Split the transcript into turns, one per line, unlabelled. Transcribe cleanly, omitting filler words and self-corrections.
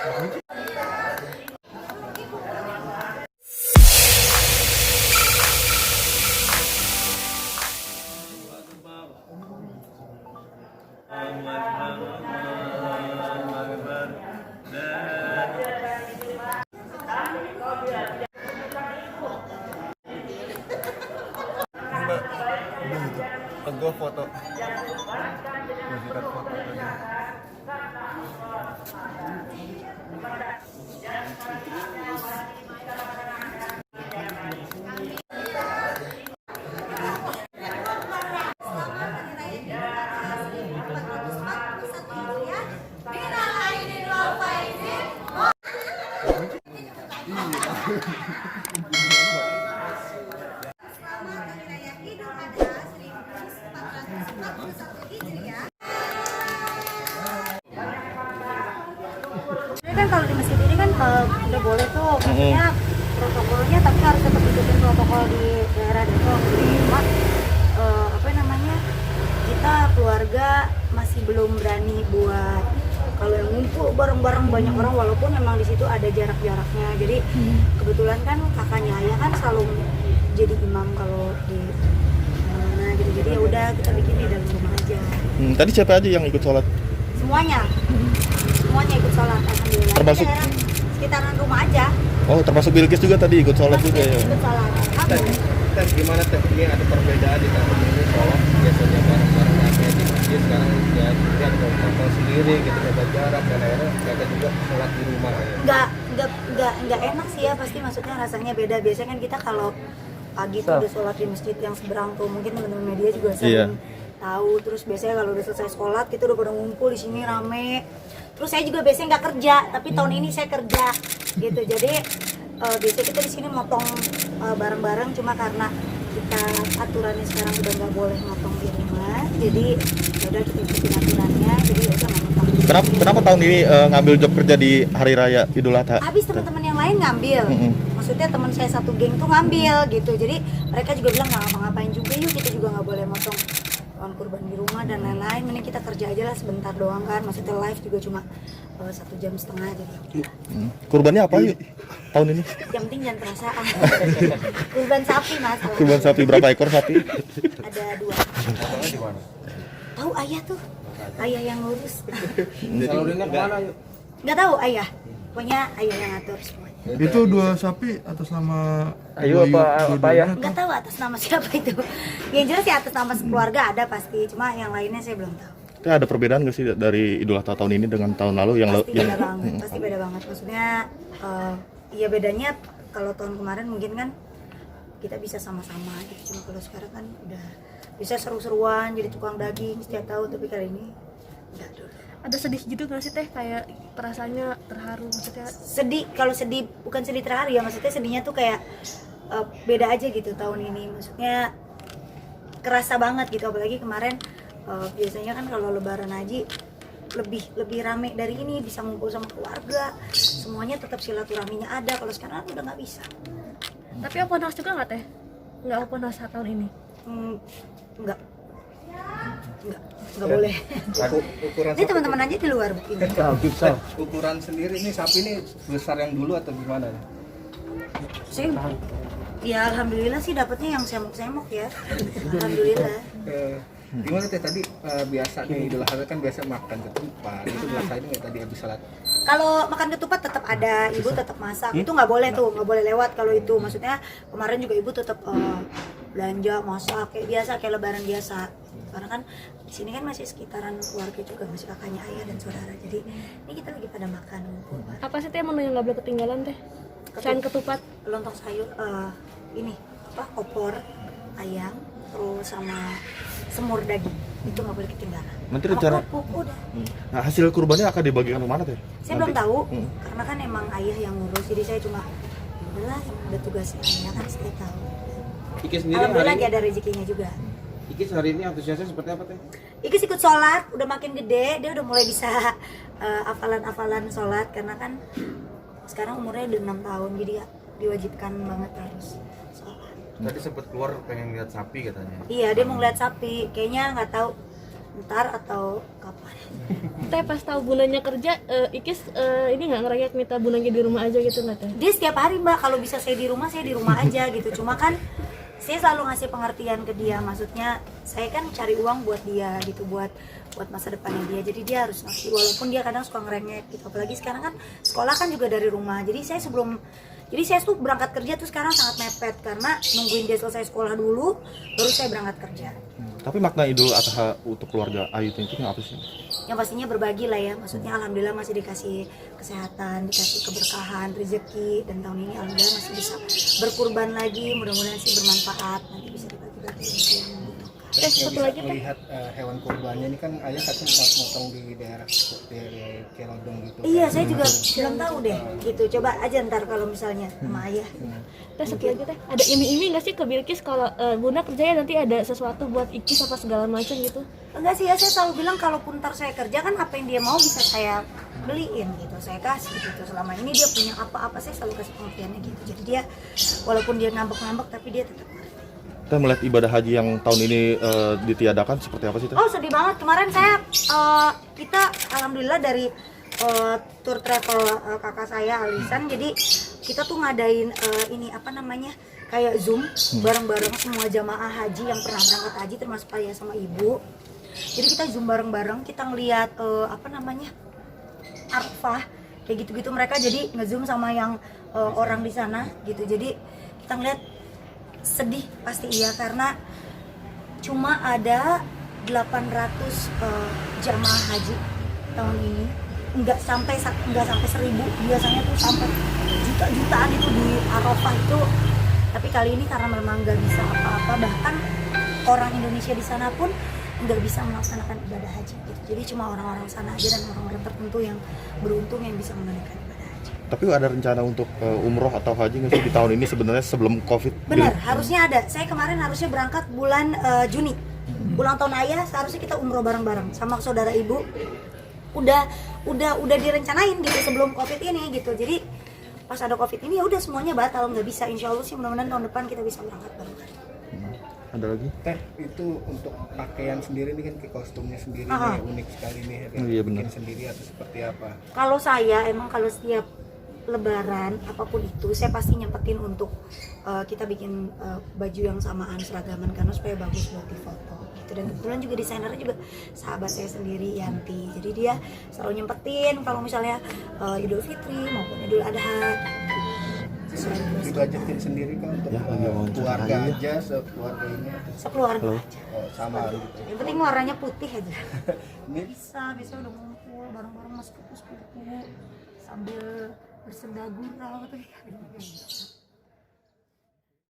Gue foto. Foto aja.
Ini kan kalau di masjid ini kan udah boleh tuh, maksudnya protokolnya, tapi harus tetap ikutin protokol di daerah Depok. Cuma apa namanya, kita keluarga masih belum berani buat kalau yang ngumpul bareng-bareng banyak orang, walaupun memang di situ ada jarak-jaraknya. Jadi kebetulan kan kakaknya ayah kan selalu jadi imam kalau di mana gitu. Jadi ya udah kita bikin di dalam rumah aja.
Tadi siapa aja yang ikut sholat?
Semuanya ikut sholat, alhamdulillah.
Termasuk
sekitaran rumah aja.
Oh, termasuk Bilkis juga tadi ikut sholat juga ya?
Ikut sholat.
Tes gimana Teh? Ini ada perbedaan di tahun ini sholat biasanya bareng-bareng rame di masjid, sekarang ya ada protokol sendiri gitu, jaga jarak dan akhirnya mereka juga sholat di rumah ya.
Nggak enak sih ya, pasti maksudnya rasanya beda. Biasanya kan kita kalau pagi tuh udah sholat di masjid yang seberang tuh, mungkin teman-teman media juga sering tahu. Terus biasanya kalau udah selesai sholat kita udah pada ngumpul di sini rame. Terus saya juga biasanya nggak kerja, tapi tahun ini saya kerja gitu. Jadi biasanya kita di sini motong bareng-bareng, cuma karena kita aturannya sekarang udah nggak boleh motong di rumah, jadi ya udah kita ikutin aturannya. Jadi ya udah nggak motong.
Kenapa tahun ini ngambil job kerja di hari raya Idul Adha?
Habis teman-teman yang lain ngambil, maksudnya teman saya satu geng tuh ngambil gitu. Jadi mereka juga bilang nggak ngapa-ngapain juga, yuk kita juga nggak boleh motong hewan kurban di rumah dan lain-lain. Mending kita kerja aja lah sebentar doang kan, maksudnya live juga cuma 1,5 jam jadi.
Kurbannya apa yuk tahun ini?
Yang penting jangan perasaan. Kurban sapi mas.
Kurban sapi berapa ekor sapi?
Ada 2. Tahu ayah tuh, ayah yang ngurus.
Salurinnya kemana yuk?
Nggak tahu ayah, pokoknya ayah yang ngatur semuanya.
Itu 2 sapi atas nama
Ayo apa ya?
Nggak tahu atas nama siapa itu. Yang jelas sih atas nama keluarga ada pasti, cuma yang lainnya saya belum tahu.
Ada perbedaan nggak sih dari Idul Adha tahun ini dengan tahun lalu
Pasti beda banget, pasti beda banget. Maksudnya ya bedanya kalau tahun kemarin mungkin kan kita bisa sama-sama gitu, cuma kalau sekarang kan udah bisa seru-seruan jadi tukang daging setiap tahun, tapi kali ini enggak dulu.
Ada sedih gitu nggak sih Teh, kayak perasaannya terharu maksudnya?
Sedih, kalau sedih bukan sedih terharu ya, maksudnya sedihnya tuh kayak beda aja gitu tahun ini, maksudnya kerasa banget gitu. Apalagi kemarin biasanya kan kalau lebaran haji lebih rame dari ini, bisa ngumpul sama keluarga, semuanya tetap silaturahminya ada. Kalau sekarang udah nggak bisa.
Tapi open house juga nggak Teh? Nggak open house tahun ini?
Nggak boleh.
Ukuran
Ini teman-teman aja di luar begini.
Ukuran sendiri ini sapi ini besar yang dulu atau gimana?
Saya ya alhamdulillah sih dapatnya yang semok-semok ya. Alhamdulillah.
Gimana Teh tadi biasa nih Idul Adha kan biasa makan ketupat, itu biasanya nggak tadi habis salat?
Kalau makan ketupat tetap ada, ibu tetap masak. Itu nggak boleh tuh, nggak boleh lewat kalau itu. Maksudnya kemarin juga ibu tetap belanja masak kayak biasa, kayak lebaran biasa. Karena kan di sini kan masih sekitaran keluarga juga, masih kakaknya ayah dan saudara. Jadi ini kita lagi pada makan ngumpul.
Apa sih Teh menu yang nggak boleh ketinggalan Teh? Selain ketupat?
Lontong sayur, ini apa? Opor ayam, terus sama semur daging. Itu nggak boleh ketinggalan.
Nanti
Sama
rencana
kerupuk, udah.
Nah, hasil kurbannya akan dibagikan kemana Teh?
Saya belum tahu, karena kan emang ayah yang ngurus, jadi saya cuma udahlah, udah tugasnya ayah kan saya tahu.
Iki sendiri
Alhamdulillah lagi ada rezekinya juga.
Iki hari ini antusiasnya seperti apa Teh?
Ikis ikut sholat, udah makin gede, dia udah mulai bisa hafalan-hafalan sholat, karena kan sekarang umurnya udah 6 tahun, jadi ya diwajibkan banget harus sholat.
Tadi sempat keluar pengen lihat sapi katanya.
Iya, dia mau ngeliat sapi, kayaknya nggak tahu ntar atau kapan.
Teh pas tahu bundanya kerja, Ikis ini nggak ngerayak minta bundanya di rumah aja gitu nggak teh?
Dia setiap hari Mbak, kalau bisa saya di rumah aja gitu. Cuma kan saya selalu ngasih pengertian ke dia, maksudnya saya kan cari uang buat dia gitu, buat masa depannya dia. Jadi dia harus ngerti, walaupun dia kadang suka ngerengek gitu. Apalagi sekarang kan sekolah kan juga dari rumah. Jadi saya tuh berangkat kerja tuh sekarang sangat mepet karena nungguin dia selesai sekolah dulu baru saya berangkat kerja.
Tapi makna Idul Adha untuk keluarga Ayu Ting Ting apa sih?
Yang pastinya berbagi lah ya, maksudnya alhamdulillah masih dikasih kesehatan, dikasih keberkahan, rezeki, dan tahun ini alhamdulillah masih bisa berkurban lagi, mudah-mudahan sih bermanfaat, nanti bisa dibagi-bagi rezeki yang membutuhkan.
Satu lagi teh.
Melihat hewan kurbannya ini kan ayah katanya motong di daerah Celodong gitu.
Iya, saya juga belum tahu deh, gitu. Coba aja ntar kalau misalnya sama ayah.
Teh satu lagi teh, ada iming-iming nggak sih ke Bilkis kalau Bunda kerjanya nanti ada sesuatu buat Ikis apa segala macam gitu?
Enggak sih ya, saya selalu bilang kalaupun ntar saya kerja kan apa yang dia mau bisa saya beliin gitu, saya kasih gitu. Selama ini dia punya apa-apa saya selalu kasih pengertiannya gitu. Jadi dia walaupun dia ngambek-ngambek tapi dia tetap ngerti.
Kita melihat ibadah haji yang tahun ini ditiadakan seperti apa sih Teh?
Oh sedih banget, kemarin saya kita alhamdulillah dari tour travel kakak saya Alisan, jadi kita tuh ngadain ini apa namanya kayak Zoom bareng-bareng semua jamaah haji yang pernah berangkat haji termasuk ayah sama ibu. Jadi kita Zoom bareng-bareng, kita ngeliat apa namanya Arafah kayak gitu-gitu, mereka jadi nge-zoom sama yang orang di sana gitu. Jadi kita ngeliat sedih pasti iya, karena cuma ada 800 jamaah haji tahun ini, nggak sampai 1000, biasanya tuh sampai juta-jutaan itu di Arafah itu. Tapi kali ini karena memang nggak bisa apa-apa, bahkan orang Indonesia di sana pun nggak bisa melaksanakan ibadah haji gitu. Jadi cuma orang-orang sana aja dan orang-orang tertentu yang beruntung yang bisa menunaikan ibadah haji.
Tapi ada rencana untuk umroh atau haji nggak sih di tahun ini sebenarnya sebelum Covid?
Benar, harusnya ada. Saya kemarin harusnya berangkat bulan Juni. Ulang tahun ayah seharusnya kita umroh bareng-bareng sama saudara ibu. Udah direncanain gitu sebelum Covid ini gitu. Jadi pas ada Covid ini ya udah semuanya batal, nggak bisa. Insya Allah sih mudah-mudahan tahun depan kita bisa berangkat bareng-bareng.
Ada lagi?
Teh, itu untuk pakaian sendiri nih kan kostumnya sendiri nih, unik sekali nih.
Iya, benar.
Bikin sendiri atau seperti apa?
Kalau saya emang kalau setiap lebaran apapun itu saya pasti nyempetin untuk kita bikin baju yang samaan, seragaman, karena supaya bagus buat di foto gitu. Dan kebetulan juga desainernya juga sahabat saya sendiri, Yanti, jadi dia selalu nyempetin kalau misalnya Idul Fitri maupun Idul Adha.
Dibajetin sendiri kan untuk keluarga aja, sekeluarga ini
Sekeluarga aja.
sama gitu.
Yang penting warnanya putih aja.
Ini
Bisa udah ngumpul bareng-bareng mas sepupu sambil bersenda gurau tuh.